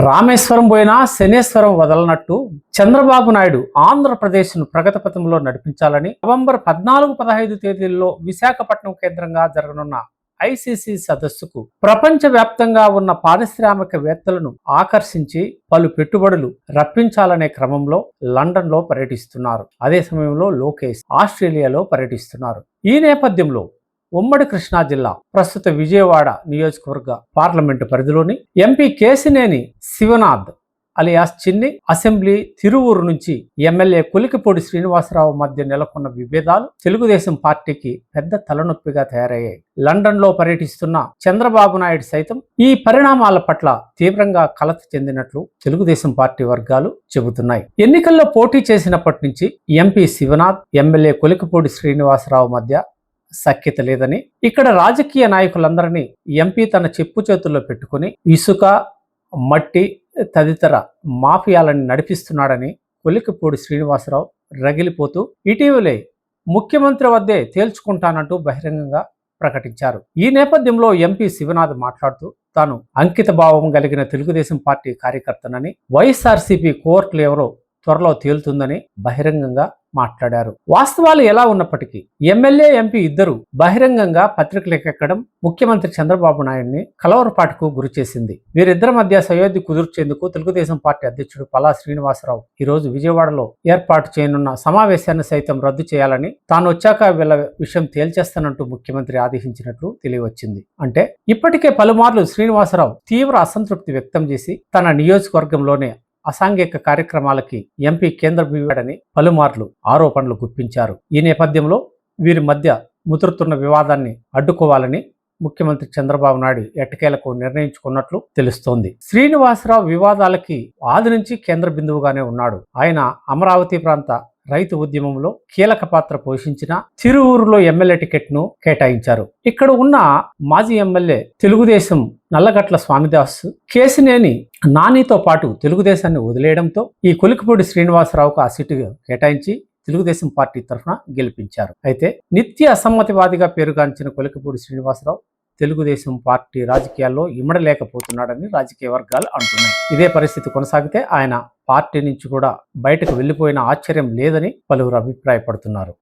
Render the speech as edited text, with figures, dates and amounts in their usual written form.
రామేశ్వరం పోయినా శనేశ్వరం వదలనట్టు చంద్రబాబు నాయుడు ఆంధ్రప్రదేశ్ను ప్రగతి పథంలో నడిపించాలని నవంబర్ 14-15 తేదీల్లో విశాఖపట్నం కేంద్రంగా జరగనున్న ఐసీసీ సదస్సుకు ప్రపంచవ్యాప్తంగా ఉన్న పారిశ్రామికవేత్తలను ఆకర్షించి పలు పెట్టుబడులు రప్పించాలనే క్రమంలో లండన్లో పర్యటిస్తున్నారు. అదే సమయంలో లోకేష్ ఆస్ట్రేలియాలో పర్యటిస్తున్నారు. ఈ నేపథ్యంలో ఉమ్మడి కృష్ణా జిల్లా ప్రస్తుత విజయవాడ నియోజకవర్గ పార్లమెంటు పరిధిలోని ఎంపీ కేశినేని శివనాథ్ అలియాస్ చిన్ని అసెంబ్లీ తిరువూరు నుంచి ఎమ్మెల్యే కొలికిపూడి శ్రీనివాసరావు మధ్య నెలకొన్న విభేదాలు తెలుగుదేశం పార్టీకి పెద్ద తలనొప్పిగా తయారయ్యాయి. లండన్లో పర్యటిస్తున్న చంద్రబాబు నాయుడు సైతం ఈ పరిణామాల పట్ల తీవ్రంగా కలత చెందినట్లు తెలుగుదేశం పార్టీ వర్గాలు చెబుతున్నాయి. ఎన్నికల్లో పోటీ చేసినప్పటి నుంచి ఎంపీ శివనాథ్ ఎమ్మెల్యే కొలికిపూడి శ్రీనివాసరావు మధ్య సఖ్యత లేదని, ఇక్కడ రాజకీయ నాయకులందరినీ ఎంపీ తన చెప్పు చేతుల్లో పెట్టుకుని ఇసుక, మట్టి తదితర మాఫియాలని నడిపిస్తున్నాడని కొలికిపూడి శ్రీనివాసరావు రగిలిపోతూ ఇటీవలే ముఖ్యమంత్రి వద్దే తేల్చుకుంటానంటూ బహిరంగంగా ప్రకటించారు. ఈ నేపథ్యంలో ఎంపీ శివనాథ్ మాట్లాడుతూ తాను అంకిత భావం కలిగిన తెలుగుదేశం పార్టీ కార్యకర్తనని, వైఎస్ఆర్సీపీ కోర్టులు ఎవరో త్వరలో తేలుతుందని బహిరంగంగా మాట్లాడారు. వాస్తవాలు ఎలా ఉన్నప్పటికీ ఎమ్మెల్యే, ఎంపీ ఇద్దరు బహిరంగంగా పత్రికలకెక్కడం ముఖ్యమంత్రి చంద్రబాబు నాయుడిని కలవరపాటుకు గురి చేసింది. వీరిద్దరి మధ్య సయోధ్య కుదుర్చేందుకు తెలుగుదేశం పార్టీ అధ్యక్షుడు పల్లా శ్రీనివాసరావు ఈరోజు విజయవాడలో ఏర్పాటు చేయనున్న సమావేశాన్ని సైతం రద్దు చేయాలని, తాను వచ్చాక వీళ్ళ విషయం తేల్చేస్తానంటూ ముఖ్యమంత్రి ఆదేశించినట్లు తెలియవచ్చింది. అంటే ఇప్పటికే పలుమార్లు శ్రీనివాసరావు తీవ్ర అసంతృప్తి వ్యక్తం చేసి తన నియోజకవర్గంలోనే అసాంఘిక కార్యక్రమాలకి ఎంపీ కేంద్రమయ్యాడని పలుమార్లు ఆరోపణలు గుప్పించారు. ఈ నేపథ్యంలో వీరి మధ్య ముదురుతున్న వివాదాన్ని అడ్డుకోవాలని ముఖ్యమంత్రి చంద్రబాబు నాయుడు ఎట్టకేలకు నిర్ణయించుకున్నట్లు తెలుస్తోంది. శ్రీనివాసరావు వివాదాలకి ఆది నుంచి కేంద్ర బిందువుగానే ఉన్నాడు. ఆయన అమరావతి ప్రాంత రైతు ఉద్యమంలో కీలక పాత్ర పోషించిన తిరువూరులో ఎమ్మెల్యే టికెట్ ను కేటాయించారు. ఇక్కడ ఉన్న మాజీ ఎమ్మెల్యే తెలుగుదేశం నల్లగట్ల స్వామిదాస్ కేశినేని నానితో పాటు తెలుగుదేశాన్ని వదిలేయడంతో ఈ కొలికిపూడి శ్రీనివాసరావుకు ఆ సీటు కేటాయించి తెలుగుదేశం పార్టీ తరఫున గెలిపించారు. అయితే నిత్య అసమ్మతివాదిగా పేరుగాంచిన కొలికిపూడి శ్రీనివాసరావు తెలుగుదేశం పార్టీ రాజకీయాల్లో ఇమడలేకపోతున్నాడని రాజకీయ వర్గాలు అంటున్నాయి. ఇదే పరిస్థితి కొనసాగితే ఆయన పార్టీ నుంచి కూడా బయటకు వెళ్లిపోయిన ఆశ్చర్యం లేదని పలువురు అభిప్రాయపడుతున్నారు.